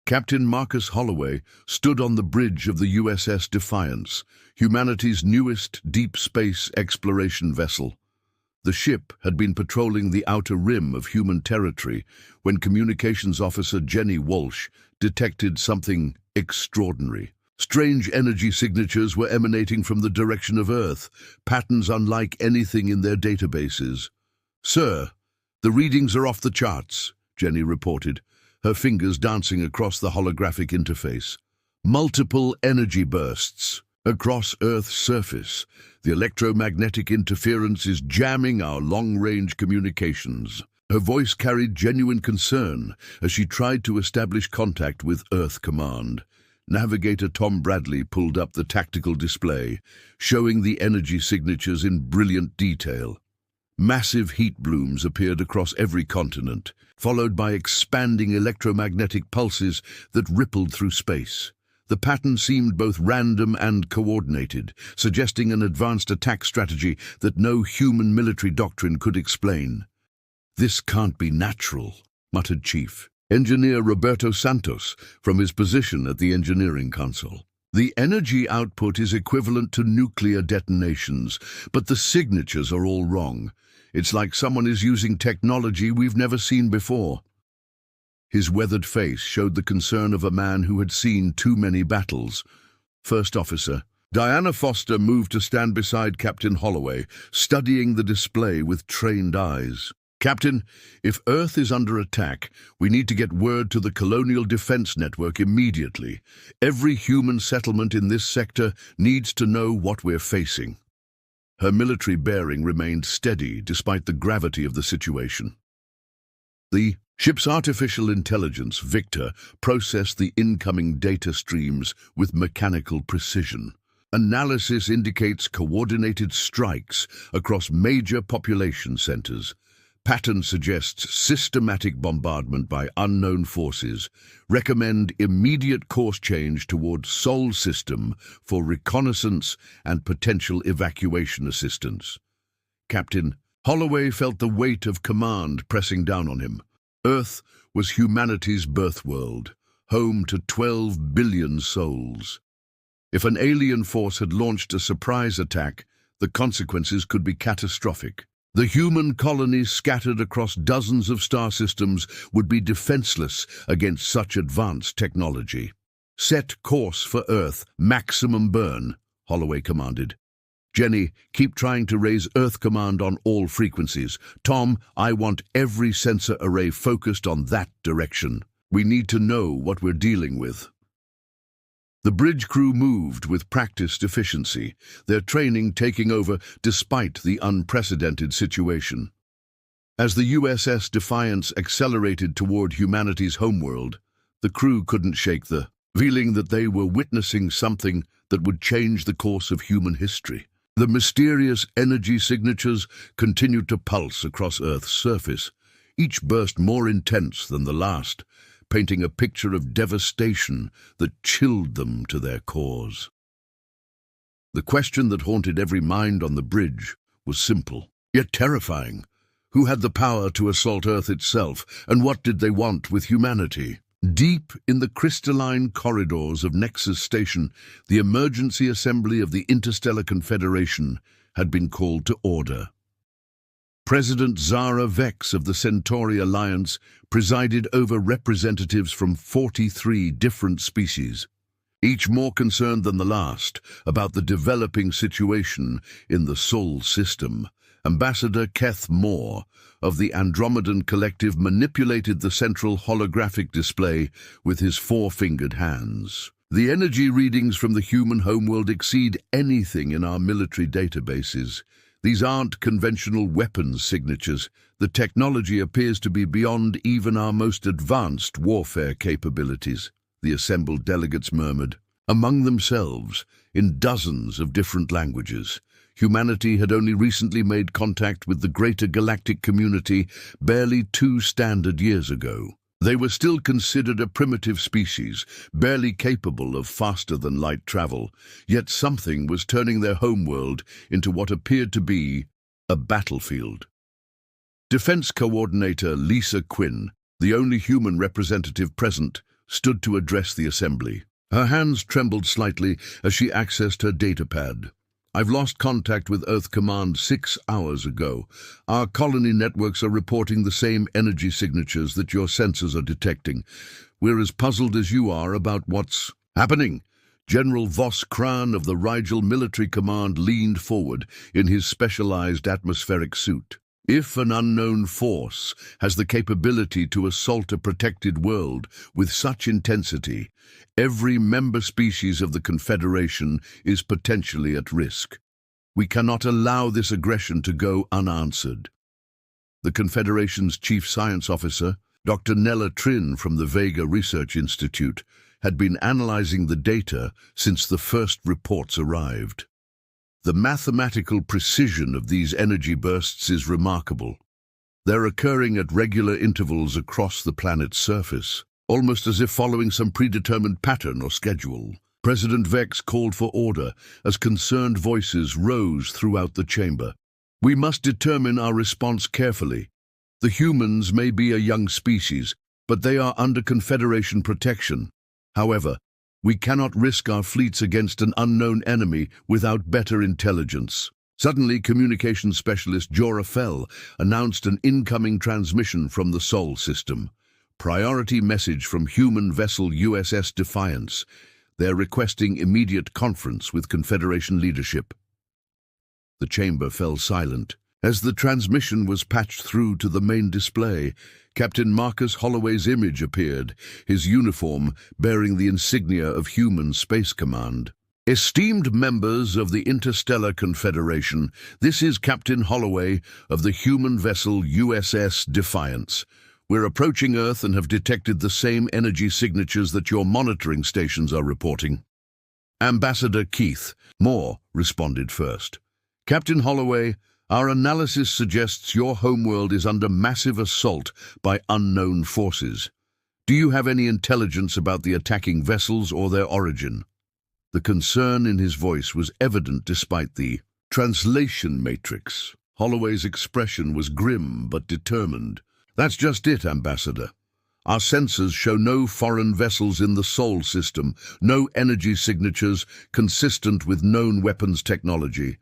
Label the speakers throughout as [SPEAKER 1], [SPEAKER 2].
[SPEAKER 1] Captain Marcus Holloway stood on the bridge of the USS Defiance, humanity's newest deep space exploration vessel. The ship had been patrolling the outer rim of human territory when Communications Officer Jenny Walsh detected something extraordinary. Strange energy signatures were emanating from the direction of Earth, patterns unlike anything in their databases. "Sir, the readings are off the charts," Jenny reported, her fingers dancing across the holographic interface. "Multiple energy bursts across Earth's surface. The electromagnetic interference is jamming our long-range communications." Her voice carried genuine concern as she tried to establish contact with Earth Command. Navigator Tom Bradley pulled up the tactical display, showing the energy signatures in brilliant detail. Massive heat blooms appeared across every continent, followed by expanding electromagnetic pulses that rippled through space. The pattern seemed both random and coordinated, suggesting an advanced attack strategy that no human military doctrine could explain. "This can't be natural," muttered Chief Engineer Roberto Santos from his position at the engineering console. "The energy output is equivalent to nuclear detonations, but the signatures are all wrong. It's like someone is using technology we've never seen before." His weathered face showed the concern of a man who had seen too many battles. First Officer Diana Foster moved to stand beside Captain Holloway, studying the display with trained eyes. "Captain, if Earth is under attack, we need to get word to the Colonial Defense Network immediately. Every human settlement in this sector needs to know what we're facing." Her military bearing remained steady despite the gravity of the situation. The ship's artificial intelligence, Victor, processed the incoming data streams with mechanical precision. Analysis indicates coordinated strikes across major population centers. Pattern suggests systematic bombardment by unknown forces. Recommend immediate course change toward Sol system for reconnaissance and potential evacuation assistance. Captain Holloway felt the weight of command pressing down on him. Earth was humanity's birthworld, home to 12 billion souls. If an alien force had launched a surprise attack, the consequences could be catastrophic. The human colonies scattered across dozens of star systems would be defenseless against such advanced technology. "Set course for Earth, maximum burn," Holloway commanded. "Jenny, keep trying to raise Earth Command on all frequencies. Tom, I want every sensor array focused on that direction. We need to know what we're dealing with." The bridge crew moved with practiced efficiency, their training taking over despite the unprecedented situation. As the USS Defiance accelerated toward humanity's homeworld, the crew couldn't shake the feeling that they were witnessing something that would change the course of human history. The mysterious energy signatures continued to pulse across Earth's surface, each burst more intense than the last, painting a picture of devastation that chilled them to their cores. The question that haunted every mind on the bridge was simple, yet terrifying. Who had the power to assault Earth itself, and what did they want with humanity? Deep in the crystalline corridors of Nexus Station, the emergency assembly of the Interstellar Confederation had been called to order. President Zara Vex of the Centauri Alliance presided over representatives from 43 different species, each more concerned than the last about the developing situation in the Sol system. Ambassador Keth Moore of the Andromedan Collective manipulated the central holographic display with his four-fingered hands. "The energy readings from the human homeworld exceed anything in our military databases. These aren't conventional weapons signatures. The technology appears to be beyond even our most advanced warfare capabilities," the assembled delegates murmured, among themselves, in dozens of different languages. Humanity had only recently made contact with the greater galactic community barely 2 standard years ago. They were still considered a primitive species, barely capable of faster-than-light travel, yet something was turning their homeworld into what appeared to be a battlefield. Defense Coordinator Lisa Quinn, the only human representative present, stood to address the assembly. Her hands trembled slightly as she accessed her datapad. "I've lost contact with Earth Command 6 hours ago. Our colony networks are reporting the same energy signatures that your sensors are detecting. We're as puzzled as you are about what's happening." General Vos Kran of the Rigel Military Command leaned forward in his specialized atmospheric suit. "If an unknown force has the capability to assault a protected world with such intensity, every member species of the Confederation is potentially at risk. We cannot allow this aggression to go unanswered." The Confederation's Chief Science Officer, Dr. Nella Trin from the Vega Research Institute, had been analyzing the data since the first reports arrived. The mathematical precision of these energy bursts is remarkable. They're occurring at regular intervals across the planet's surface, almost as if following some predetermined pattern or schedule. President Vex called for order as concerned voices rose throughout the chamber. "We must determine our response carefully. The humans may be a young species, but they are under Confederation protection. However, we cannot risk our fleets against an unknown enemy without better intelligence." Suddenly, communications specialist Jora Fell announced an incoming transmission from the Sol system. "Priority message from human vessel USS Defiance. They're requesting immediate conference with Confederation leadership." The chamber fell silent. As the transmission was patched through to the main display, Captain Marcus Holloway's image appeared, his uniform bearing the insignia of Human Space Command. "Esteemed members of the Interstellar Confederation, this is Captain Holloway of the human vessel USS Defiance. We're approaching Earth and have detected the same energy signatures that your monitoring stations are reporting." Ambassador Keith Moore responded first. "Captain Holloway, our analysis suggests your homeworld is under massive assault by unknown forces. Do you have any intelligence about the attacking vessels or their origin?" The concern in his voice was evident despite the translation matrix. Holloway's expression was grim but determined. "That's just it, Ambassador. Our sensors show no foreign vessels in the Sol system, no energy signatures consistent with known weapons technology.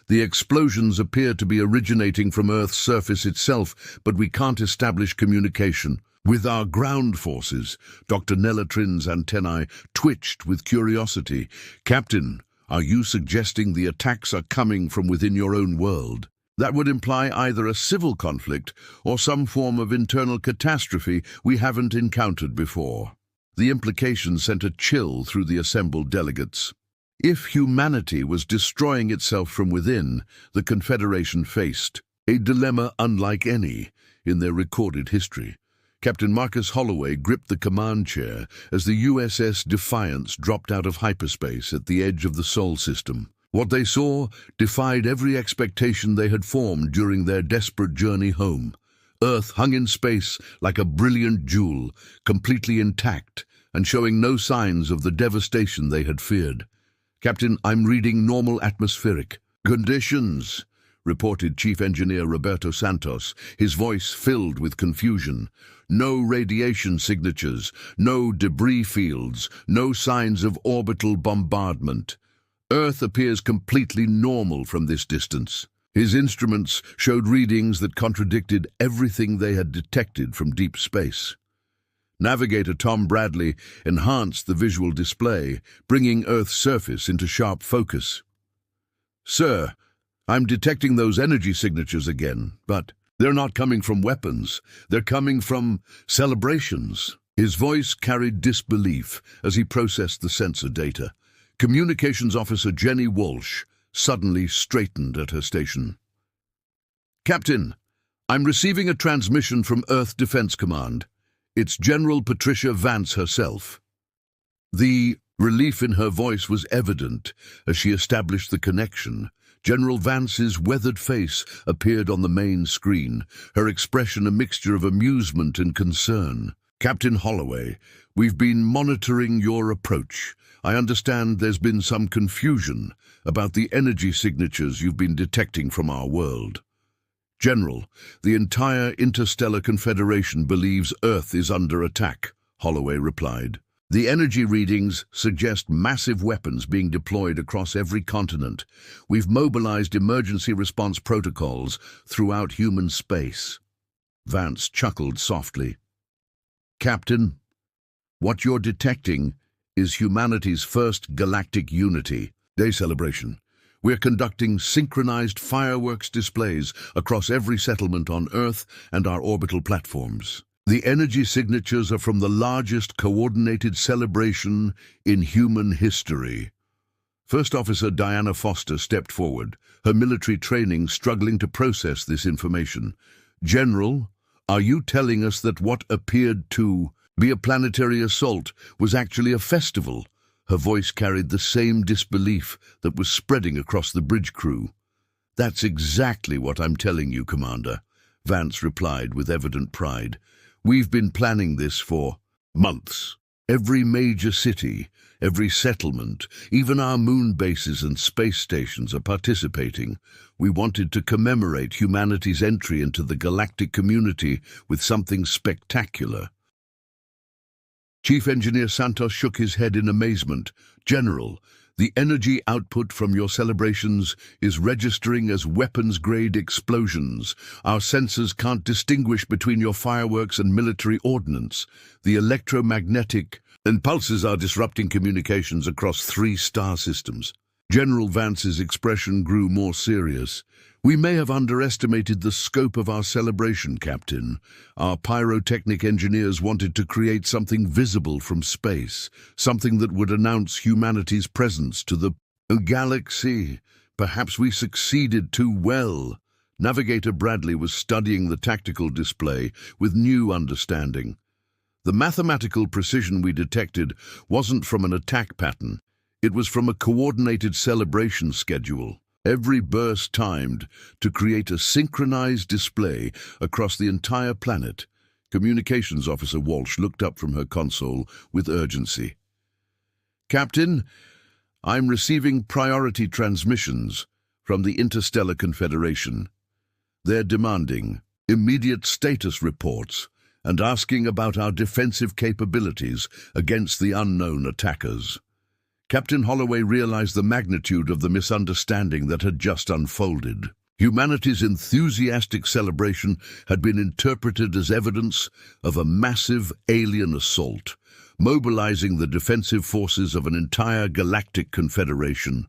[SPEAKER 1] The explosions appear to be originating from Earth's surface itself, but we can't establish communication with our ground forces." Dr. Nella Trin's antennae twitched with curiosity. "Captain, are you suggesting the attacks are coming from within your own world? That would imply either a civil conflict or some form of internal catastrophe we haven't encountered before." The implication sent a chill through the assembled delegates. If humanity was destroying itself from within, the Confederation faced a dilemma unlike any in their recorded history. Captain Marcus Holloway gripped the command chair as the USS Defiance dropped out of hyperspace at the edge of the Sol system. What they saw defied every expectation they had formed during their desperate journey home. Earth hung in space like a brilliant jewel, completely intact and showing no signs of the devastation they had feared. "Captain, I'm reading normal atmospheric conditions," reported Chief Engineer Roberto Santos, his voice filled with confusion. "No radiation signatures, no debris fields, no signs of orbital bombardment. Earth appears completely normal from this distance." His instruments showed readings that contradicted everything they had detected from deep space. Navigator Tom Bradley enhanced the visual display, bringing Earth's surface into sharp focus. "Sir, I'm detecting those energy signatures again, but they're not coming from weapons. They're coming from celebrations." His voice carried disbelief as he processed the sensor data. Communications Officer Jenny Walsh suddenly straightened at her station. "Captain, I'm receiving a transmission from Earth Defense Command. It's General Patricia Vance herself." The relief in her voice was evident as she established the connection. General Vance's weathered face appeared on the main screen, her expression a mixture of amusement and concern. "Captain Holloway, we've been monitoring your approach. I understand there's been some confusion about the energy signatures you've been detecting from our world. General, the entire Interstellar Confederation believes Earth is under attack. Holloway replied. The energy readings suggest massive weapons being deployed across every continent. We've mobilized emergency response protocols throughout human space. Vance chuckled softly. Captain, what you're detecting is humanity's first galactic unity day celebration. We're conducting synchronized fireworks displays across every settlement on Earth and our orbital platforms. The energy signatures are from the largest coordinated celebration in human history. First Officer Diana Foster stepped forward, her military training struggling to process this information. General, are you telling us that what appeared to be a planetary assault was actually a festival? Her voice carried the same disbelief that was spreading across the bridge crew. That's exactly what I'm telling you, Commander, Vance replied with evident pride. We've been planning this for months. Every major city, every settlement, even our moon bases and space stations are participating. We wanted to commemorate humanity's entry into the galactic community with something spectacular. Chief Engineer Santos shook his head in amazement. General, the energy output from your celebrations is registering as weapons-grade explosions. Our sensors can't distinguish between your fireworks and military ordnance. The electromagnetic impulses are disrupting communications across 3 star systems. General Vance's expression grew more serious. We may have underestimated the scope of our celebration, Captain. Our pyrotechnic engineers wanted to create something visible from space, something that would announce humanity's presence to the galaxy. Perhaps we succeeded too well. Navigator Bradley was studying the tactical display with new understanding. The mathematical precision we detected wasn't from an attack pattern. It was from a coordinated celebration schedule. Every burst timed to create a synchronized display across the entire planet. Communications Officer Walsh looked up from her console with urgency. Captain, I'm receiving priority transmissions from the Interstellar Confederation. They're demanding immediate status reports and asking about our defensive capabilities against the unknown attackers. Captain Holloway realized the magnitude of the misunderstanding that had just unfolded. Humanity's enthusiastic celebration had been interpreted as evidence of a massive alien assault, mobilizing the defensive forces of an entire galactic confederation.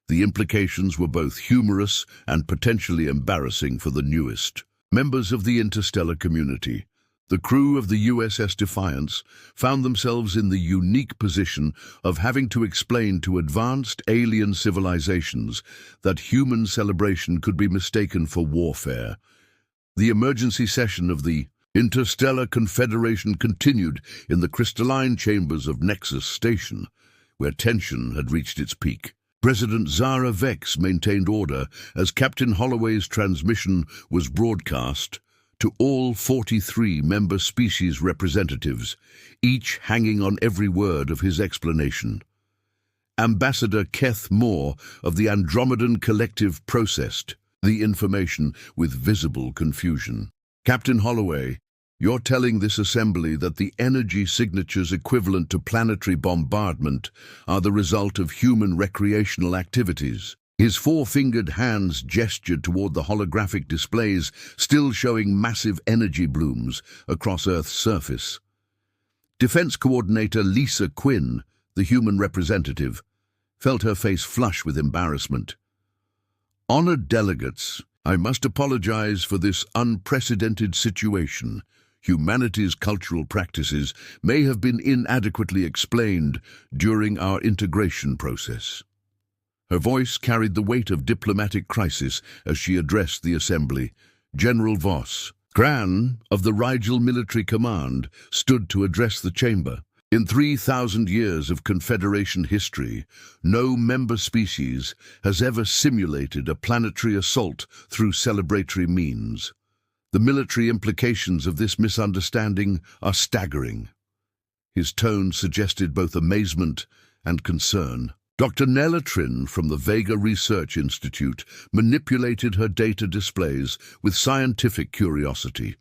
[SPEAKER 1] The implications were both humorous and potentially embarrassing for the newest members of the interstellar community. The crew of the USS Defiance found themselves in the unique position of having to explain to advanced alien civilizations that human celebration could be mistaken for warfare. The emergency session of the Interstellar Confederation continued in the crystalline chambers of Nexus Station, where tension had reached its peak. President Zara Vex maintained order as Captain Holloway's transmission was broadcast to all 43 member species representatives, each hanging on every word of his explanation. Ambassador Keth Moore of the Andromedan Collective processed the information with visible confusion. Captain Holloway, you're telling this assembly that the energy signatures equivalent to planetary bombardment are the result of human recreational activities. His 4-fingered hands gestured toward the holographic displays, still showing massive energy blooms across Earth's surface. Defense Coordinator Lisa Quinn, the human representative, felt her face flush with embarrassment. Honored delegates, I must apologize for this unprecedented situation. Humanity's cultural practices may have been inadequately explained during our integration process. Her voice carried the weight of diplomatic crisis as she addressed the assembly. General Voss, Gran of the Rigel Military Command, stood to address the chamber. In 3,000 years of Confederation history, no member species has ever simulated a planetary assault through celebratory means. The military implications of this misunderstanding are staggering. His tone suggested both amazement and concern. Dr. Nella Trin from the Vega Research Institute manipulated her data displays with scientific curiosity.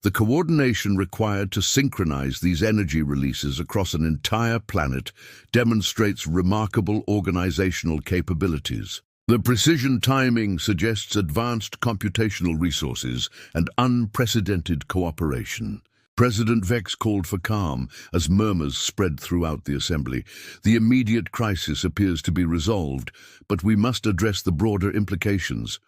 [SPEAKER 1] The coordination required to synchronize these energy releases across an entire planet demonstrates remarkable organizational capabilities. The precision timing suggests advanced computational resources and unprecedented cooperation. President Vex called for calm as murmurs spread throughout the assembly. The immediate crisis appears to be resolved, but we must address the broader implications.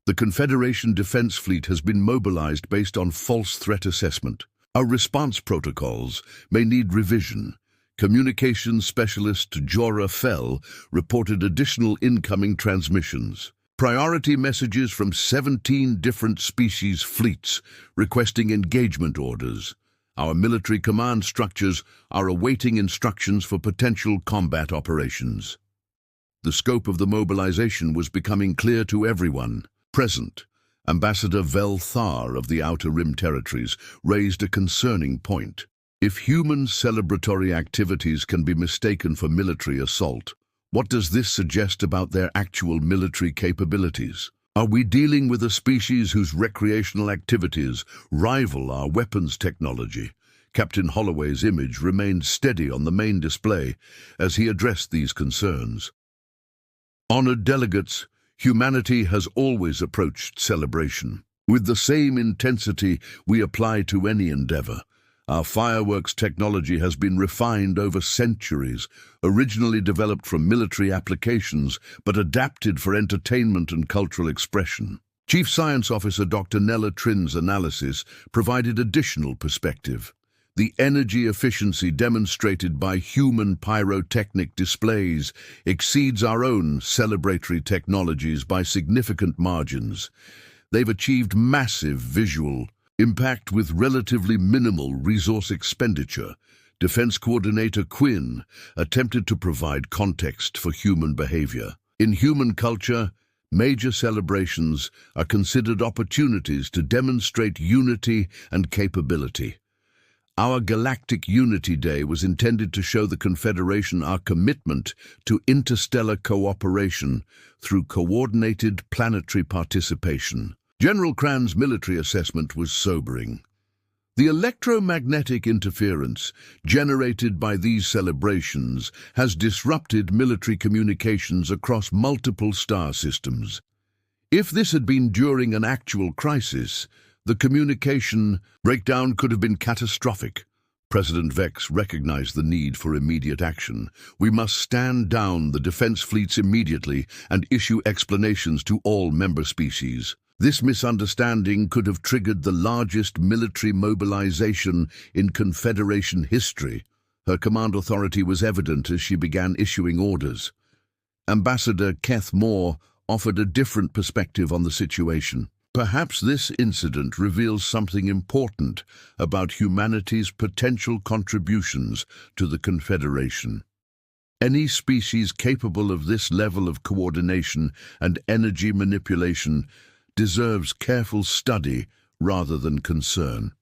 [SPEAKER 1] The Confederation Defense Fleet has been mobilized based on false threat assessment. Our response protocols may need revision. Communications specialist Jorah Fell reported additional incoming transmissions. Priority messages from 17 different species fleets requesting engagement orders. Our military command structures are awaiting instructions for potential combat operations. The scope of the mobilization was becoming clear to everyone present. Ambassador Vel Thar of the Outer Rim Territories raised a concerning point. If human celebratory activities can be mistaken for military assault, what does this suggest about their actual military capabilities? Are we dealing with a species whose recreational activities rival our weapons technology? Captain Holloway's image remained steady on the main display as he addressed these concerns. Honored delegates, humanity has always approached celebration with the same intensity we apply to any endeavor. Our fireworks technology has been refined over centuries, originally developed for military applications, but adapted for entertainment and cultural expression. Chief Science Officer Dr. Nella Trin's analysis provided additional perspective. The energy efficiency demonstrated by human pyrotechnic displays exceeds our own celebratory technologies by significant margins. They've achieved massive visual impact with relatively minimal resource expenditure. Defense Coordinator Quinn attempted to provide context for human behavior. In human culture, major celebrations are considered opportunities to demonstrate unity and capability. Our Galactic Unity Day was intended to show the Confederation our commitment to interstellar cooperation through coordinated planetary participation. General Cran's military assessment was sobering. The electromagnetic interference generated by these celebrations has disrupted military communications across multiple star systems. If this had been during an actual crisis, the communication breakdown could have been catastrophic. President Vex recognized the need for immediate action. We must stand down the defense fleets immediately and issue explanations to all member species. This misunderstanding could have triggered the largest military mobilization in Confederation history. Her command authority was evident as she began issuing orders. Ambassador Keth Moore offered a different perspective on the situation. Perhaps this incident reveals something important about humanity's potential contributions to the Confederation. Any species capable of this level of coordination and energy manipulation deserves careful study rather than concern.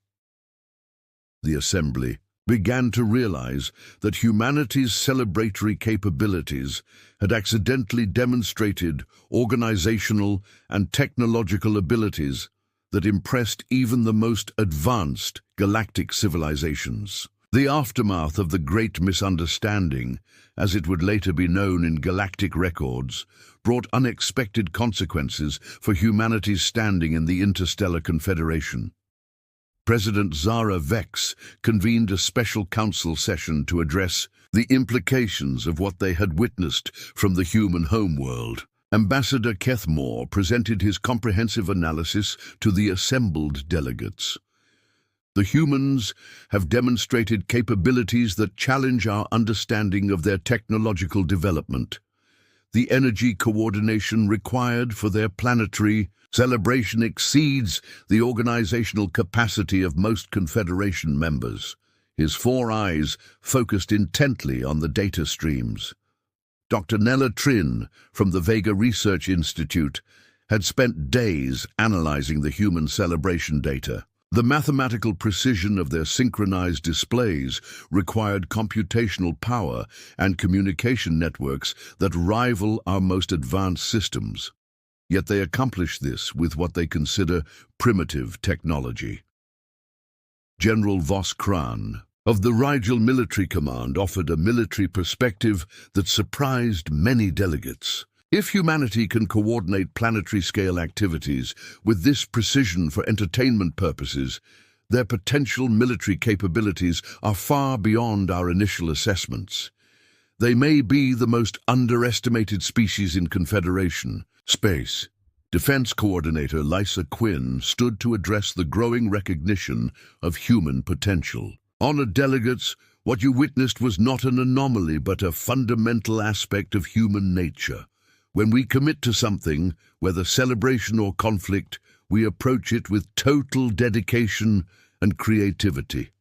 [SPEAKER 1] The Assembly began to realize that humanity's celebratory capabilities had accidentally demonstrated organizational and technological abilities that impressed even the most advanced galactic civilizations. The aftermath of the Great Misunderstanding, as it would later be known in galactic records, brought unexpected consequences for humanity's standing in the Interstellar Confederation. President Zara Vex convened a special council session to address the implications of what they had witnessed from the human homeworld. Ambassador Keth Moore presented his comprehensive analysis to the assembled delegates. The humans have demonstrated capabilities that challenge our understanding of their technological development. The energy coordination required for their planetary celebration exceeds the organizational capacity of most Confederation members. His four eyes focused intently on the data streams. Dr. Nella Trin from the Vega Research Institute had spent days analyzing the human celebration data. The mathematical precision of their synchronized displays required computational power and communication networks that rival our most advanced systems. Yet they accomplish this with what they consider primitive technology. General Vos Kran of the Rigel Military Command offered a military perspective that surprised many delegates. If humanity can coordinate planetary-scale activities with this precision for entertainment purposes, their potential military capabilities are far beyond our initial assessments. They may be the most underestimated species in Confederation. Space. Defense Coordinator Lisa Quinn stood to address the growing recognition of human potential. Honored delegates, what you witnessed was not an anomaly but a fundamental aspect of human nature. When we commit to something, whether celebration or conflict, we approach it with total dedication and creativity.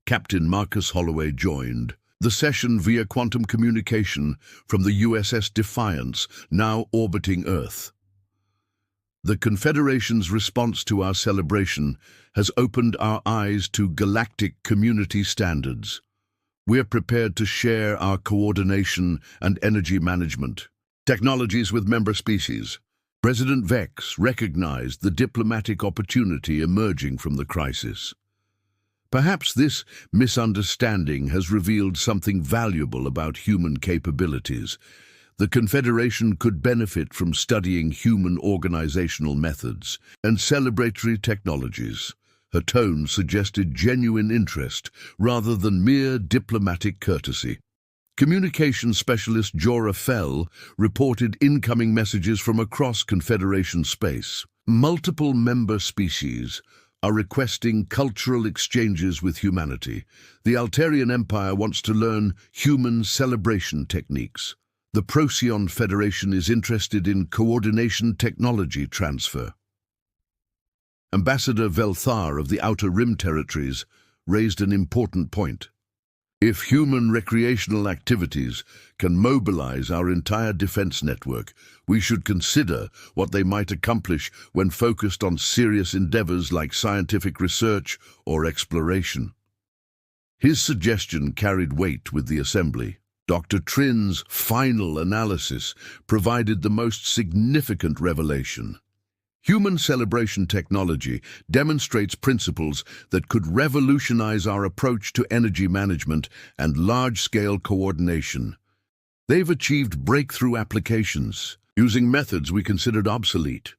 [SPEAKER 1] Captain Marcus Holloway joined the session via quantum communication from the USS Defiance, now orbiting Earth. The Confederation's response to our celebration has opened our eyes to galactic community standards. We're prepared to share our coordination and energy management technologies with member species. President Vex recognized the diplomatic opportunity emerging from the crisis. Perhaps this misunderstanding has revealed something valuable about human capabilities. The Confederation could benefit from studying human organizational methods and celebratory technologies. Her tone suggested genuine interest rather than mere diplomatic courtesy. Communication specialist Jorah Fell reported incoming messages from across Confederation space. Multiple member species are requesting cultural exchanges with humanity. The Altarian Empire wants to learn human celebration techniques. The Procyon Federation is interested in coordination technology transfer. Ambassador Velthar of the Outer Rim Territories raised an important point. If human recreational activities can mobilize our entire defense network, we should consider what they might accomplish when focused on serious endeavors like scientific research or exploration. His suggestion carried weight with the Assembly. Dr. Trin's final analysis provided the most significant revelation. Human celebration technology demonstrates principles that could revolutionize our approach to energy management and large-scale coordination. They've achieved breakthrough applications, using methods we considered obsolete.